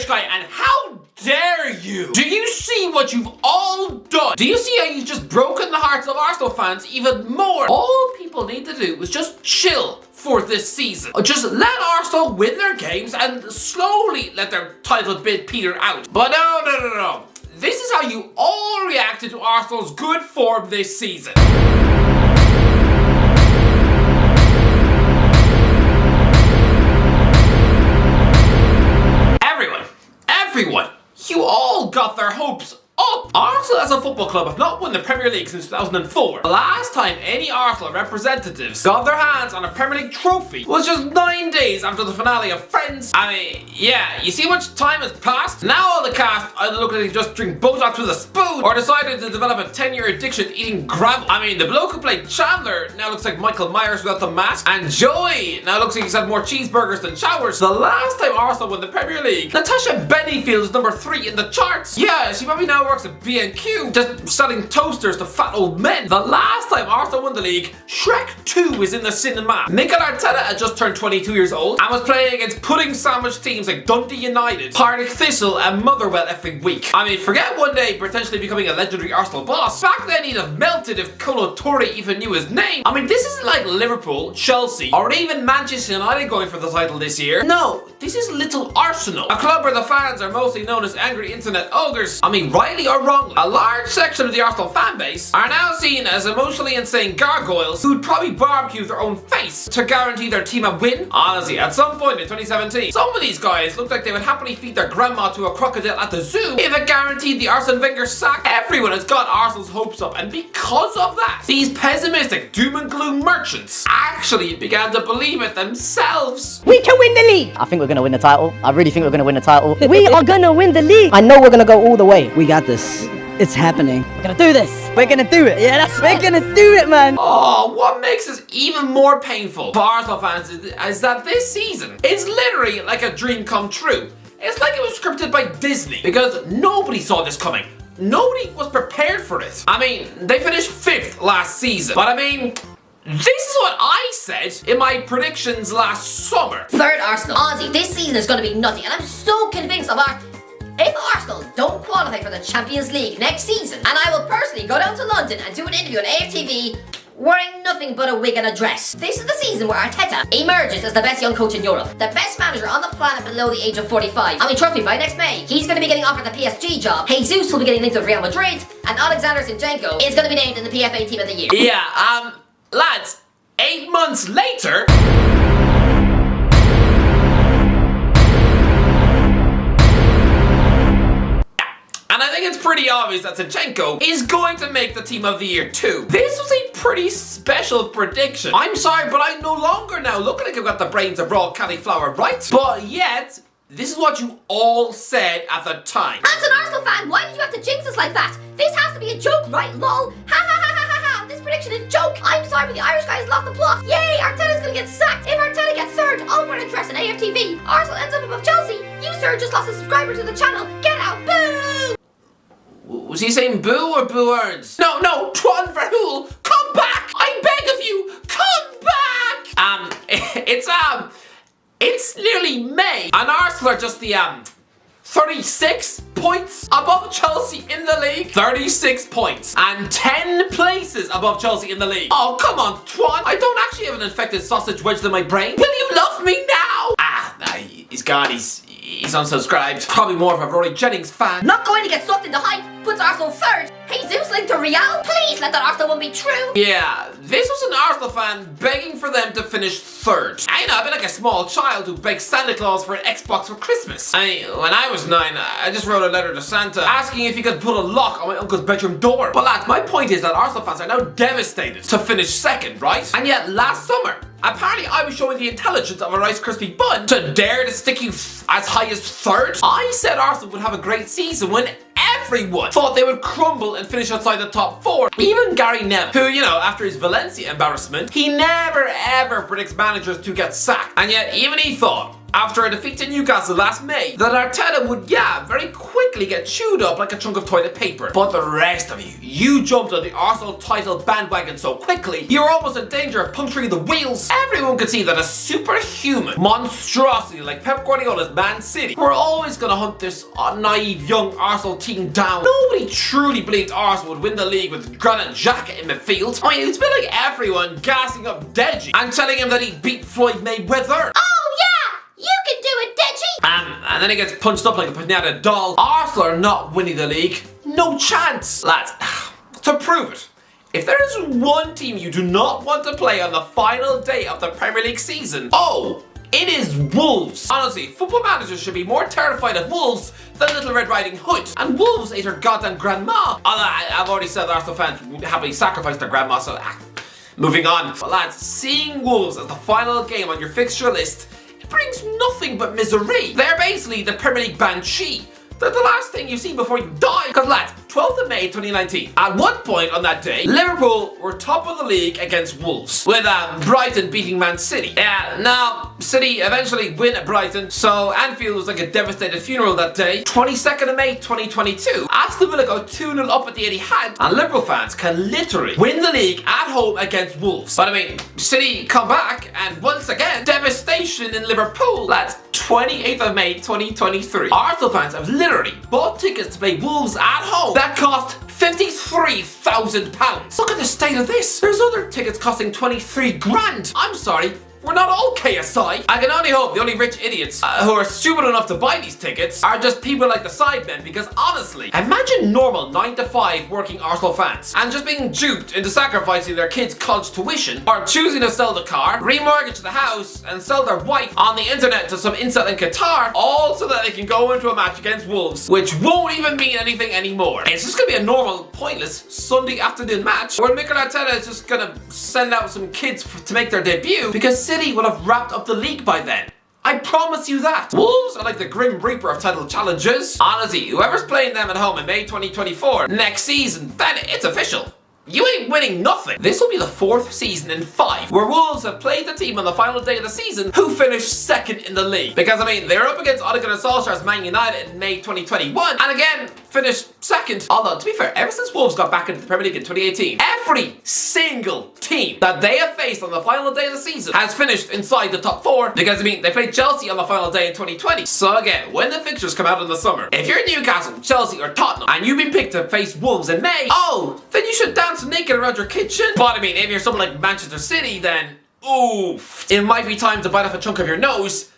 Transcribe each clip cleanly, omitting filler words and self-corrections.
Irish guy, and how dare you? Do you see what you've all done? Do you see how you've just broken the hearts of Arsenal fans even more? All people need to do is just chill for this season. Just let Arsenal win their games and slowly let their title bid peter out. But no. This is how you all reacted to Arsenal's good form this season. Everyone, you all got their hopes up. Arsenal as a football club have not won the Premier League since 2004. The last time any Arsenal representatives got their hands on a Premier League trophy was just 9 days after the finale of Friends. I mean, yeah, you see how much time has passed? Now all the cast either look like they just drink Botox with a spoon or decided to develop a 10-year addiction to eating gravel. I mean, the bloke who played Chandler now looks like Michael Myers without the mask, and Joey now looks like he's had more cheeseburgers than showers. The last time Arsenal won the Premier League, Natasha Bedingfield was number 3 in the charts. Yeah, she probably now works at B&Q, just selling toasters to fat old men. The last time Arsenal won the league, Shrek 2 is in the cinema. Mikel Arteta had just turned 22 years old and was playing against pudding sandwich teams like Dundee United, Partick Thistle and Motherwell every week. I mean, forget one day potentially becoming a legendary Arsenal boss. Back then he'd have melted if Kolo Touré even knew his name. I mean, this isn't like Liverpool, Chelsea, or even Manchester United going for the title this year. No, this is Little Arsenal, a club where the fans are mostly known as angry internet ogres. I mean, rightly or wrongly, a large section of the Arsenal fan base are now seen as emotionally insane gargoyles who'd probably barbecue their own face to guarantee their team a win. Honestly, at some point in 2017, some of these guys looked like they would happily feed their grandma to a crocodile at the zoo if it guaranteed the Arsene Wenger sack. Everyone has got Arsenal's hopes up, and because of that, these pessimistic doom and gloom merchants actually began to believe it themselves. We can win the league! I think we're gonna win the title. I really think we're gonna win the title. We are gonna win the league! I know we're gonna go all the way. We got this. It's happening. We're gonna do this. We're gonna do it. Yeah, we're gonna do it, man. Oh, what makes this even more painful for Arsenal fans is that this season is literally like a dream come true. It's like it was scripted by Disney because nobody saw this coming. Nobody was prepared for it. I mean, they finished 5th last season, but I mean, this is what I said in my predictions last summer. 3rd Arsenal. Honestly, this season is going to be nothing, and I'm so convinced of Arsenal. If Arsenal don't qualify for the Champions League next season, and I will personally go down to London and do an interview on AFTV wearing nothing but a wig and a dress. This is the season where Arteta emerges as the best young coach in Europe, the best manager on the planet below the age of 45. I mean, trust me, by next May, he's going to be getting offered the PSG job, Jesus will be getting linked with Real Madrid, and Alexander Zinchenko is going to be named in the PFA Team of the Year. Yeah, lads, 8 months later... And I think it's pretty obvious that Zinchenko is going to make the Team of the Year too. This was a pretty special prediction. I'm sorry, but I no longer now look like I've got the brains of raw cauliflower, right? But yet, this is what you all said at the time. As an Arsenal fan, why did you have to jinx us like that? This has to be a joke, right? Lol. Ha ha ha ha ha ha. This prediction is a joke. I'm sorry, but the Irish guy has lost the plot. Yay, Arteta's gonna get sacked. If Arteta gets 3rd, I'll wear a dress in AFTV. Arsenal ends up above Chelsea. You, sir, just lost a subscriber to the channel. Get out. Boo! Was he saying boo or boo earns? No, Tron Verhoel, come back! I beg of you, come back! It's nearly May, and Arsenal are just the 36 points above Chelsea in the league. 36 points and 10 places above Chelsea in the league. Oh, come on, Tron. I don't actually have an infected sausage wedged in my brain. Will you love me now? Nah, he's gone. He's unsubscribed. Probably more of a Rory Jennings fan. Not going to get sucked into hype. Puts Arsenal 3rd. Jesus linked to Real. Please let that Arsenal one be true. Yeah, this was an Arsenal fan begging for them to finish 3rd. I know, I've been like a small child who begged Santa Claus for an Xbox for Christmas. When I was 9, I just wrote a letter to Santa asking if he could put a lock on my uncle's bedroom door. But lads, my point is that Arsenal fans are now devastated to finish 2nd, right? And yet last summer, apparently I was showing the intelligence of a Rice Krispie bun to dare to stick you as high as 3rd. I said Arsenal would have a great season when everyone thought they would crumble and finish outside the top 4. Even Gary Neville, who, you know, after his Valencia embarrassment, he never ever predicts managers to get sacked. And yet even he thought after a defeat to Newcastle last May that Arteta would, very quickly get chewed up like a chunk of toilet paper. But the rest of you jumped on the Arsenal title bandwagon so quickly, you're almost in danger of puncturing the wheels. Everyone could see that a superhuman monstrosity like Pep Guardiola's Man City were always going to hunt this naive young Arsenal team down. Nobody truly believed Arsenal would win the league with Granit Xhaka in midfield. I mean, it's been like everyone gassing up Deji and telling him that he beat Floyd Mayweather. Oh yeah, you can do it, Deji! And then he gets punched up like a pinata doll. Arsenal are not winning the league. No chance. Lads, to prove it, if there is one team you do not want to play on the final day of the Premier League season, it is Wolves. Honestly, football managers should be more terrified of Wolves than Little Red Riding Hood. And Wolves ate her goddamn grandma. I've already said that Arsenal fans would happily sacrifice their grandma, so moving on. But lads, seeing Wolves as the final game on your fixture list, it brings nothing but misery. They're basically the Premier League banshee. They're the last thing you see before you die. Because lads, 12th of May 2019, at one point on that day, Liverpool were top of the league against Wolves, with Brighton beating Man City. Now, City eventually win at Brighton, so Anfield was like a devastated funeral that day. 22nd of May 2022, Aston Villa go 2-0 up at the Etihad, and Liverpool fans can literally win the league at home against Wolves. But I mean, City come back, and once again, devastation in Liverpool. Lads, 28th of May 2023, Arsenal fans have literally bought tickets to play Wolves at home that cost £53,000. Look at the state of this. There's other tickets costing 23 grand. I'm sorry, we're not all KSI. I can only hope the only rich idiots who are stupid enough to buy these tickets are just people like the Sidemen, because honestly, imagine normal 9 to 5 working Arsenal fans and just being duped into sacrificing their kids' college tuition, or choosing to sell the car, remortgage the house, and sell their wife on the internet to some incel in Qatar, all so that they can go into a match against Wolves, which won't even mean anything anymore. It's just gonna be a normal, pointless Sunday afternoon match where Mikel Arteta is just gonna send out some kids to make their debut, because City will have wrapped up the league by then. I promise you that. Wolves are like the Grim Reaper of title challenges. Honestly, whoever's playing them at home in May 2024, next season, then it's official. You ain't winning nothing. This will be the 4th season in 5 where Wolves have played the team on the final day of the season who finished 2nd in the league. Because I mean, they're up against Ole Gunnar Solskjaer's Man United in May 2021 and again finished 2nd. Although, to be fair, ever since Wolves got back into the Premier League in 2018, every single team that they have faced on the final day of the season has finished inside the top 4. Because I mean, they played Chelsea on the final day in 2020. So again, when the fixtures come out in the summer, if you're Newcastle, Chelsea or Tottenham and you've been picked to face Wolves in May, then you should dance naked around your kitchen. But I mean, if you're someone like Manchester City, then oof, it might be time to bite off a chunk of your nose,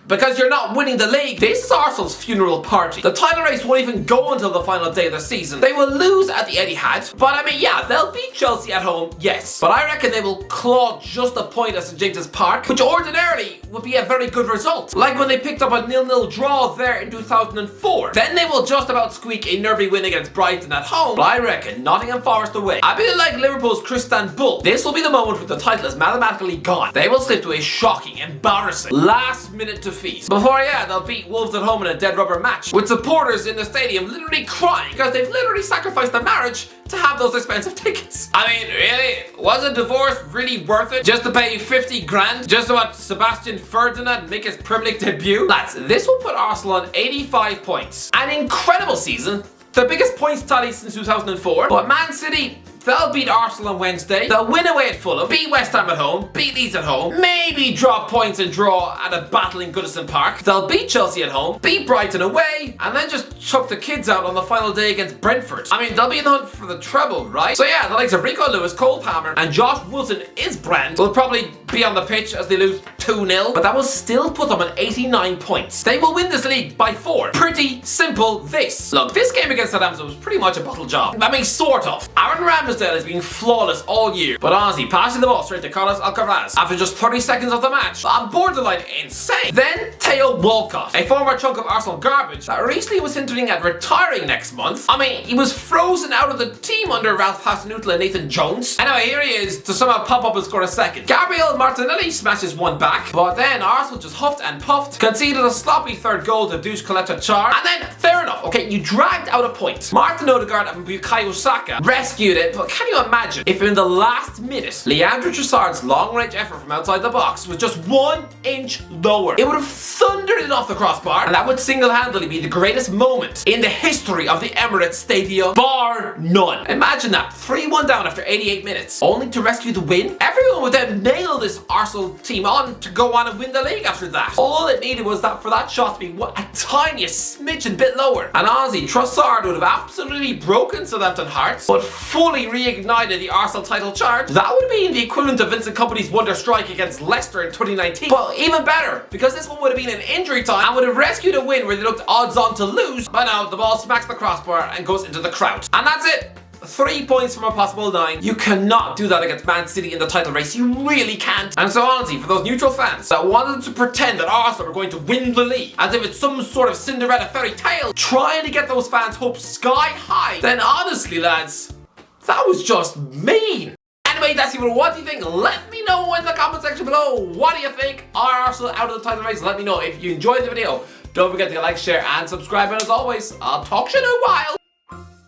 because you're not winning the league. This is Arsenal's funeral party. The title race won't even go until the final day of the season. They will lose at the Etihad, but I mean, yeah, they'll beat Chelsea at home, yes. But I reckon they will claw just a point at St James's Park, which ordinarily would be a very good result. Like when they picked up a 0-0 draw there in 2004. Then they will just about squeak a nervy win against Brighton at home. But I reckon Nottingham Forest away, a bit like Liverpool's Christian Bull, this will be the moment where the title is mathematically gone. They will slip to a shocking, embarrassing, last-minute defeat before, they'll beat Wolves at home in a dead rubber match, with supporters in the stadium literally crying because they've literally sacrificed their marriage to have those expensive tickets. I mean, really? Was a divorce really worth it? Just to pay 50 grand? Just to watch Sebastian Ferdinand make his Premier League debut? Lads, this will put Arsenal on 85 points. An incredible season. The biggest points tally since 2004. But Man City, they'll beat Arsenal on Wednesday. They'll win away at Fulham, beat West Ham at home, beat Leeds at home, maybe drop points and draw at a battle in Goodison Park. They'll beat Chelsea at home, beat Brighton away, and then just chuck the kids out on the final day against Brentford. I mean, they'll be in the hunt for the treble, right? So yeah, the likes of Rico Lewis, Cole Palmer, and Josh Wilson is brand will probably be on the pitch as they lose 2-0, but that will still put them on 89 points. They will win this league by 4. Pretty simple this. Look, this game against Southampton was pretty much a bottle job. I mean, sort of. Aaron Ramsdale has been flawless all year, but honestly, passing the ball straight to Carlos Alcaraz after just 30 seconds of the match, I'm borderline insane. Then Theo Walcott, a former chunk of Arsenal garbage that recently was hinting at retiring next month. I mean, he was frozen out of the team under Ralph Hasenhüttl and Nathan Jones. Anyway, here he is to somehow pop up and score a second. Gabriel Martinelli smashes one back, but then Arsenal just huffed and puffed, conceded a sloppy third goal to Dush Kaleta-Char, and then, fair enough, okay, you dragged out a point. Martin Odegaard and Bukayo Saka rescued it, But can you imagine if in the last minute, Leandro Trossard's long-range effort from outside the box was just 1 inch lower? It would have thundered it off the crossbar, and that would single-handedly be the greatest moment in the history of the Emirates Stadium, bar none. Imagine that, 3-1 down after 88 minutes, only to rescue the win. Everyone would then nail this Arsenal team on to go on and win the league after that. All it needed was that for that shot to be a tiniest smidgen bit lower. And honestly, Trossard would have absolutely broken Southampton hearts, but fully reignited the Arsenal title charge. That would be the equivalent of Vincent Kompany's wonder strike against Leicester in 2019. But even better, because this one would have been in injury time and would have rescued a win where they looked odds on to lose. But now the ball smacks the crossbar and goes into the crowd. And that's it. 3 points from a possible 9. You cannot do that against Man City in the title race. You really can't. And so honestly, for those neutral fans that wanted to pretend that Arsenal were going to win the league as if it's some sort of Cinderella fairy tale, trying to get those fans' hopes sky high, then honestly lads, that was just mean. Anyway, that's it. What do you think? Let me know in the comment section below. What do you think? Are Arsenal out of the title race? Let me know. If you enjoyed the video, don't forget to like, share and subscribe. And as always, I'll talk to you in a while.